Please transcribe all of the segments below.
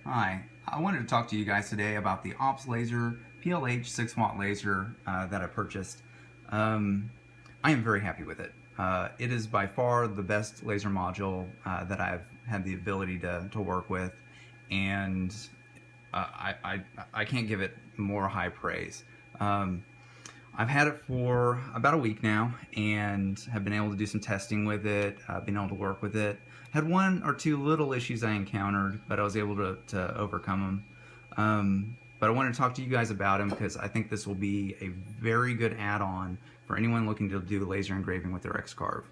Hi, I wanted to talk to you guys today about the OptLaser PLH 6-watt laser that I purchased. I am very happy with it. It is by far the best laser module that I've had the ability to work with, and I can't give it more high praise. I've had it for about a week now and have been able to do some testing with it, been able to work with it. Had one or two little issues I encountered, but I was able to overcome them. But I wanted to talk to you guys about them because I think this will be a very good add-on for anyone looking to do laser engraving with their X-Carve.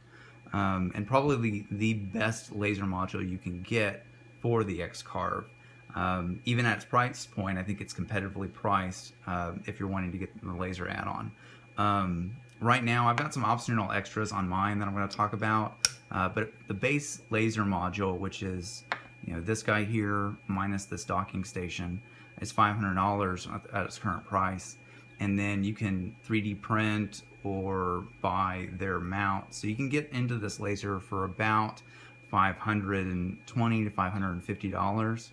And probably the best laser module you can get for the X-Carve. Even at its price point, I think it's competitively priced if you're wanting to get the laser add-on. Right now, I've got some optional extras on mine that I'm going to talk about, but the base laser module, which is this guy here minus this docking station, is $500 at its current price. And then you can 3D print or buy their mount, so you can get into this laser for about $520 to $550.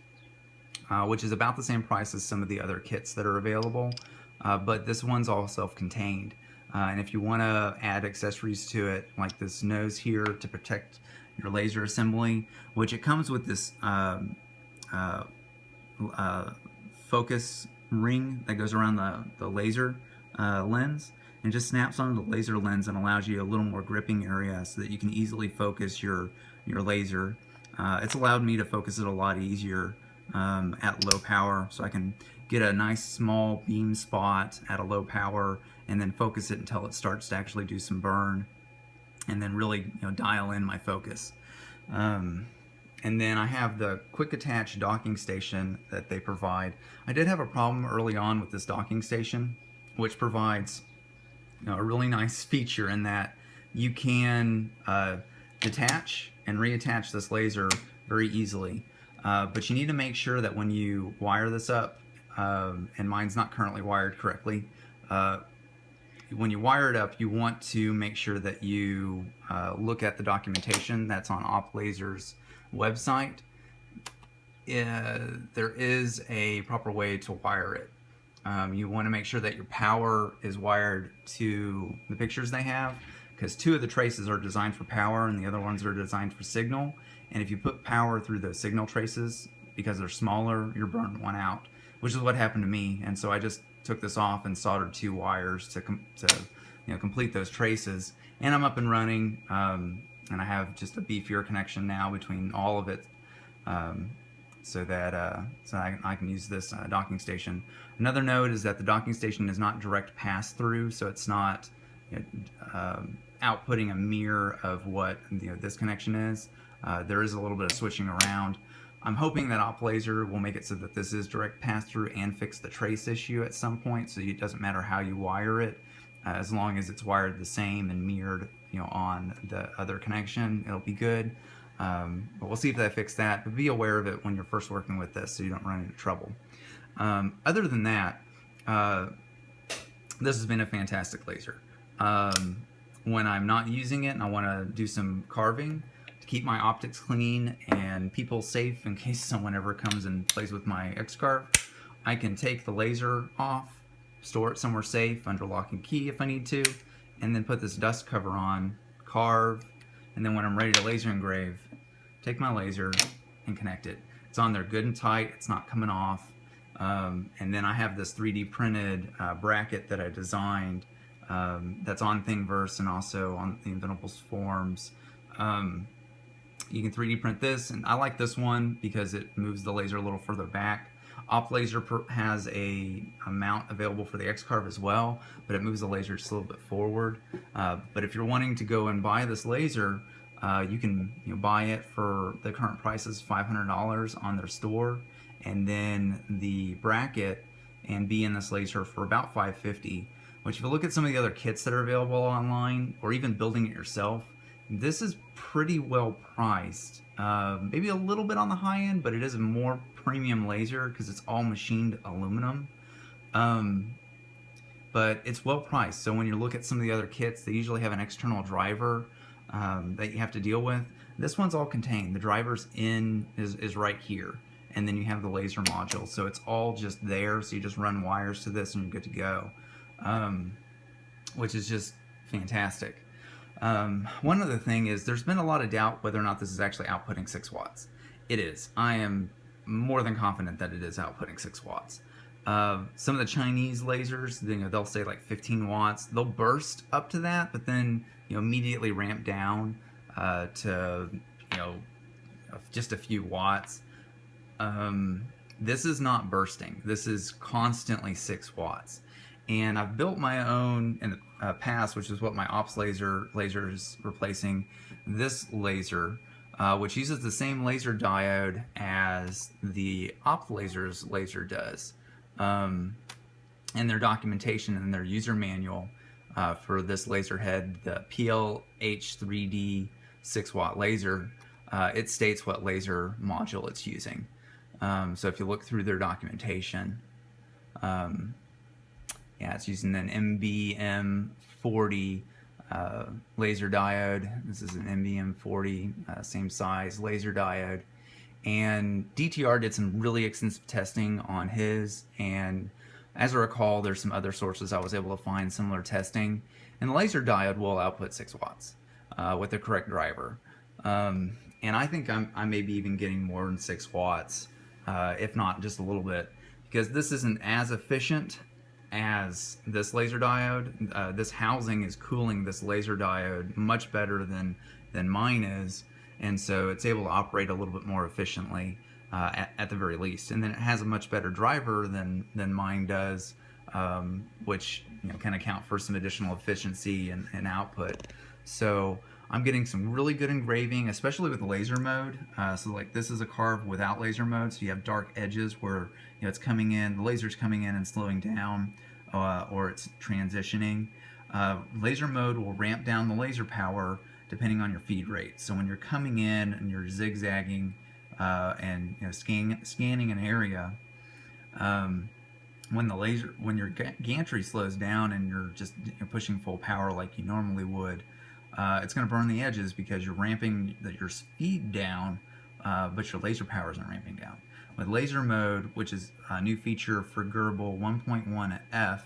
Which is about the same price as some of the other kits that are available, but this one's all self-contained. And if you want to add accessories to it, like this nose here to protect your laser assembly, which it comes with this focus ring that goes around the laser lens and just snaps onto the laser lens and allows you a little more gripping area so that you can easily focus your laser. It's allowed me to focus it a lot easier at low power, so I can get a nice small beam spot at a low power and then focus it until it starts to actually do some burn, and then really dial in my focus. And then I have the quick attach docking station that they provide. I did have a problem early on with this docking station, which provides a really nice feature in that you can detach and reattach this laser very easily. But you need to make sure that when you wire this up, and mine's not currently wired correctly, when you wire it up, you want to make sure that you look at the documentation that's on OptLaser's website. There is a proper way to wire it. You want to make sure that your power is wired to the pictures they have, because two of the traces are designed for power and the other ones are designed for signal. And if you put power through those signal traces, because they're smaller, you're burning one out, which is what happened to me. And so I just took this off and soldered two wires to complete those traces. And I'm up and running, and I have just a beefier connection now between all of it, so that I can use this docking station. Another note is that the docking station is not direct pass-through, so it's not outputting a mirror of what this connection is. There is a little bit of switching around. I'm hoping that OptLaser will make it so that this is direct pass-through and fix the trace issue at some point, so it doesn't matter how you wire it, as long as it's wired the same and mirrored on the other connection, it'll be good. But we'll see if they fix that, but be aware of it when you're first working with this so you don't run into trouble. Other than that, this has been a fantastic laser. When I'm not using it and I want to do some carving to keep my optics clean and people safe in case someone ever comes and plays with my X-Carve, I can take the laser off, store it somewhere safe under lock and key if I need to, and then put this dust cover on, carve, and then when I'm ready to laser engrave, take my laser and connect it. It's on there good and tight, it's not coming off. And then I have this 3D printed bracket that I designed that's on Thingiverse and also on the Inventables forums. You can 3D print this, and I like this one because it moves the laser a little further back. OptLaser has a mount available for the X-Carve as well, but it moves the laser just a little bit forward. But if you're wanting to go and buy this laser, you can buy it for the current price is $500 on their store, and then the bracket and be in this laser for about $550. Which, if you look at some of the other kits that are available online, or even building it yourself, this is pretty well priced. Maybe a little bit on the high end, but it is a more premium laser because it's all machined aluminum. But it's well priced. So when you look at some of the other kits, they usually have an external driver that you have to deal with. This one's all contained. The driver's is right here. and then you have the laser module. So it's all just there. So you just run wires to this and you're good to go, which is just fantastic. One other thing is there's been a lot of doubt whether or not this is actually outputting 6 watts. It is. I am more than confident that it is outputting 6 watts. Some of the Chinese lasers, they'll say like 15 watts. They'll burst up to that, but then immediately ramp down to just a few watts. This is not bursting. This is constantly 6 watts. And I've built my own in the past, which is what my laser is replacing. This laser, which uses the same laser diode as the OptLasers laser does. And their documentation and their user manual for this laser head, the PLH3D 6-watt laser, it states what laser module it's using. So if you look through their documentation, yeah, it's using an MBM40 laser diode. This is an MBM40, same size laser diode. And DTR did some really extensive testing on his, and as I recall, there's some other sources I was able to find similar testing, and the laser diode will output 6 watts with the correct driver. And I think I may be even getting more than 6 watts, if not just a little bit, because this isn't as efficient as this laser diode. This housing is cooling this laser diode much better than mine is, and so it's able to operate a little bit more efficiently at the very least. And then it has a much better driver than mine does, which can account for some additional efficiency and output. So I'm getting some really good engraving, especially with laser mode. So like this is a carve without laser mode, so you have dark edges where it's coming in, the laser's coming in and slowing down, or it's transitioning. Laser mode will ramp down the laser power depending on your feed rate. So when you're coming in and you're zigzagging and scanning an area, when your gantry slows down and you're just pushing full power like you normally would, it's going to burn the edges because you're ramping your speed down, but your laser power isn't ramping down. With laser mode, which is a new feature for Gerbil 1.1F,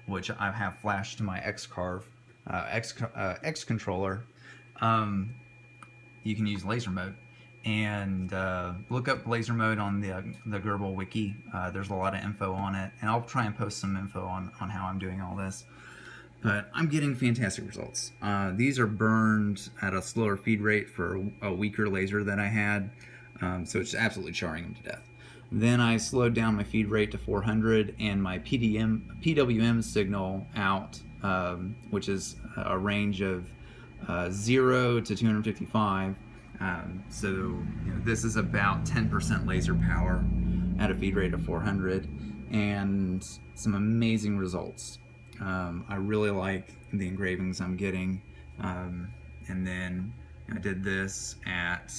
which I have flashed to my X-Carve X controller, you can use laser mode. And look up laser mode on the Gerbil wiki. There's a lot of info on it, and I'll try and post some info on how I'm doing all this. But I'm getting fantastic results. These are burned at a slower feed rate for a weaker laser that I had, so it's absolutely charring them to death. Then I slowed down my feed rate to 400 and my PWM signal out, which is a range of 0 to 255. So this is about 10% laser power at a feed rate of 400, and some amazing results. I really like the engravings I'm getting, and then I did this at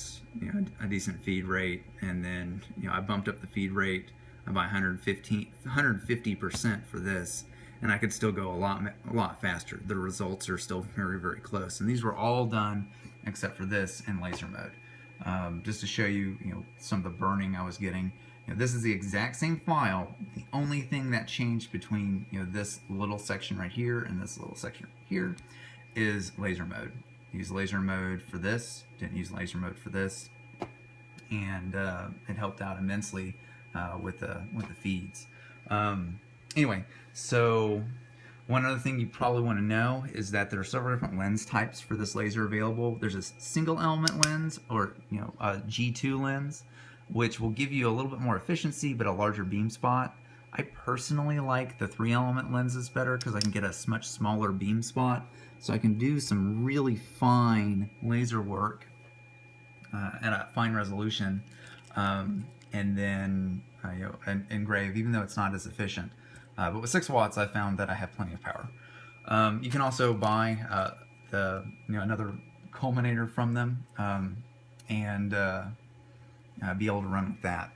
a decent feed rate, and then I bumped up the feed rate by 150% for this, and I could still go a lot faster. The results are still very, very close, and these were all done except for this in laser mode, just to show you some of the burning I was getting. This is the exact same file. The only thing that changed between this little section right here and this little section right here is laser mode. Use laser mode for this, didn't use laser mode for this, and it helped out immensely with the feeds. Anyway, so one other thing you probably want to know is that there are several different lens types for this laser available. There's a single element lens, or a G2 lens, which will give you a little bit more efficiency but a larger beam spot. I personally like the 3-element lenses better because I can get a much smaller beam spot, so I can do some really fine laser work at a fine resolution, and then engrave, even though it's not as efficient. But with 6 watts, I found that I have plenty of power. You can also buy another culminator from them, and be able to run with that.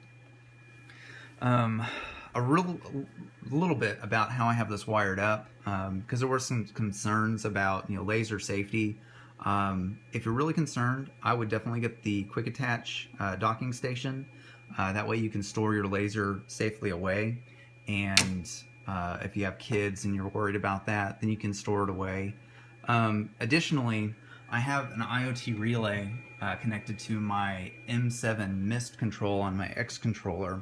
A little bit about how I have this wired up, because there were some concerns about laser safety If you're really concerned, I would definitely get the quick attach docking station. That way you can store your laser safely away, and if you have kids and you're worried about that, then you can store it away. Additionally, I have an IoT relay connected to my M7 mist control on my X controller,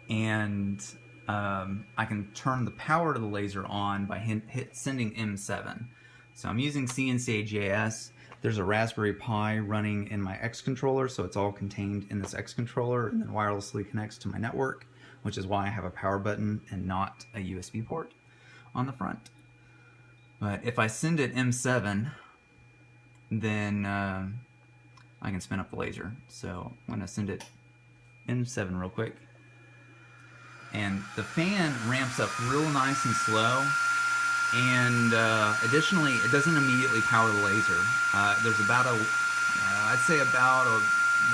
and I can turn the power to the laser on by sending M7. So I'm using CNC-JS. There's a Raspberry Pi running in my X controller, so it's all contained in this X controller and then wirelessly connects to my network, which is why I have a power button and not a USB port on the front. But if I send it M7, then I can spin up the laser. So I'm going to send it M7 real quick. And the fan ramps up real nice and slow. And additionally, it doesn't immediately power the laser. There's about I'd say about a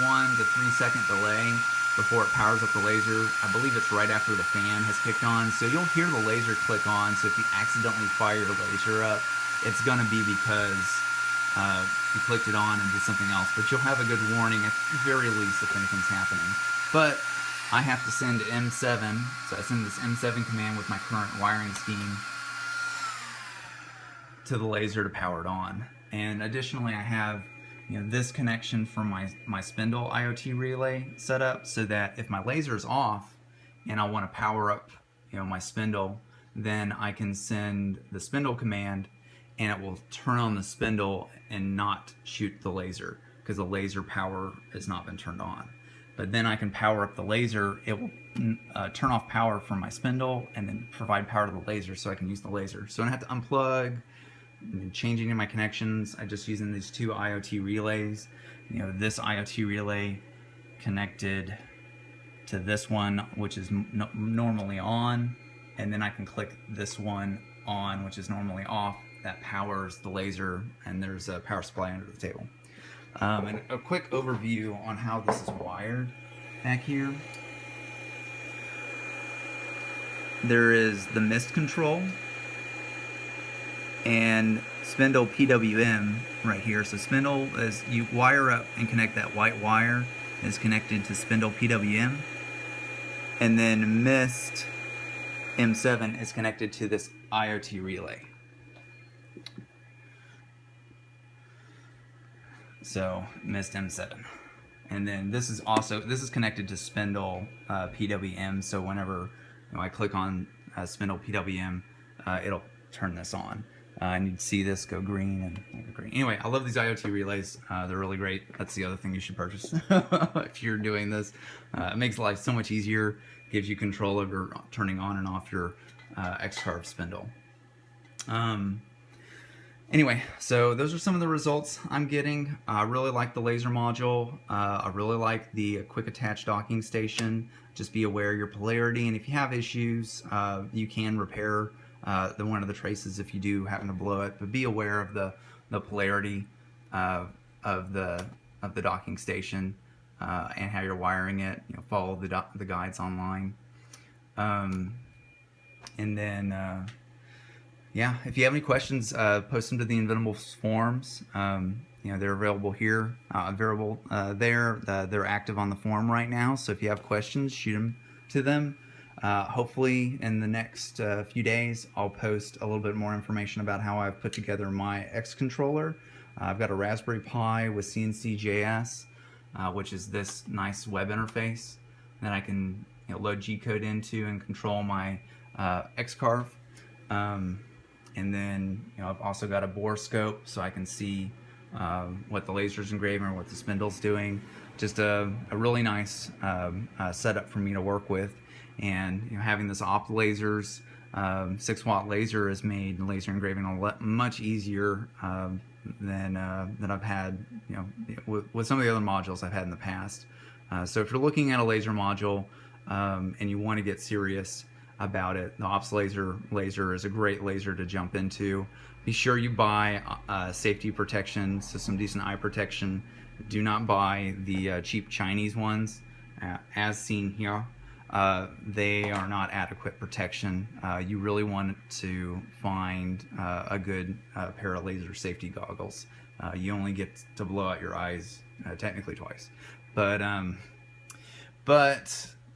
1 to 3 second delay before it powers up the laser. I believe it's right after the fan has kicked on. So you'll hear the laser click on. So if you accidentally fire your laser up, it's gonna be because you clicked it on and did something else. But you'll have a good warning at the very least if anything's happening. But I have to send M7, so I send this M7 command with my current wiring scheme to the laser to power it on. And additionally, I have this connection from my spindle IoT relay set up so that if my laser is off and I want to power up my spindle, then I can send the spindle command and it will turn on the spindle and not shoot the laser because the laser power has not been turned on. But then I can power up the laser. It will turn off power from my spindle and then provide power to the laser so I can use the laser. So I don't have to unplug and change any of my connections. I'm just using these two IoT relays. This IoT relay connected to this one, which is normally on, and then I can click this one on, which is normally off. That powers the laser, and there's a power supply under the table. And a quick overview on how this is wired back here. There is the mist control and spindle PWM right here. So spindle, as you wire up and connect that white wire, is connected to spindle PWM, and then mist M7 is connected to this IoT relay. So mist M7, and then this is connected to spindle PWM. So whenever I click on spindle PWM, it'll turn this on. And you'd see this go green and green. Anyway, I love these IoT relays. They're really great. That's the other thing you should purchase if you're doing this. It makes life so much easier. Gives you control over turning on and off your X-Carve spindle. Anyway, so those are some of the results I'm getting. I really like the laser module. I really like the quick attach docking station. Just be aware of your polarity, and if you have issues, you can repair one of the traces if you do happen to blow it. But be aware of the polarity of the docking station and how you're wiring it. Follow the guides online, and then. Yeah, if you have any questions, post them to the Inventables forums. They're available here, available there. They're active on the forum right now, so if you have questions, shoot them to them. Hopefully in the next few days, I'll post a little bit more information about how I've put together my X controller. I've got a Raspberry Pi with CNC-JS, which is this nice web interface that I can load G-code into and control my X-Carve. And then I've also got a bore scope so I can see what the laser's engraving or what the spindle's doing. Just a really nice setup for me to work with. And having this OptLasers 6-watt laser has made laser engraving much easier than I've had with some of the other modules I've had in the past. So if you're looking at a laser module and you want to get serious about it, the OptLaser laser is a great laser to jump into. Be sure you buy safety protection, so some decent eye protection. Do not buy the cheap Chinese ones, as seen here. they are not adequate protection. You really want to find a good pair of laser safety goggles. You only get to blow out your eyes technically twice, but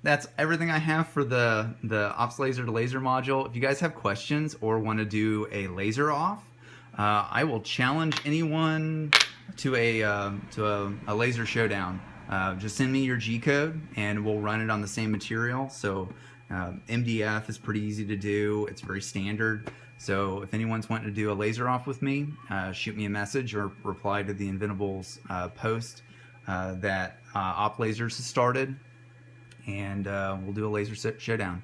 that's everything I have for the OptLaser to laser module. If you guys have questions or want to do a laser off, I will challenge anyone to a laser showdown. Just send me your G code and we'll run it on the same material. So MDF is pretty easy to do. It's very standard. So if anyone's wanting to do a laser off with me, shoot me a message or reply to the Inventables post that OptLasers has started, and we'll do a laser showdown.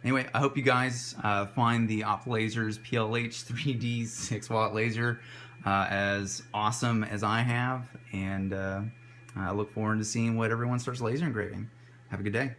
Anyway, I hope you guys find the OptLasers PLH3D 6-watt laser as awesome as I have, and I look forward to seeing what everyone starts laser engraving. Have a good day.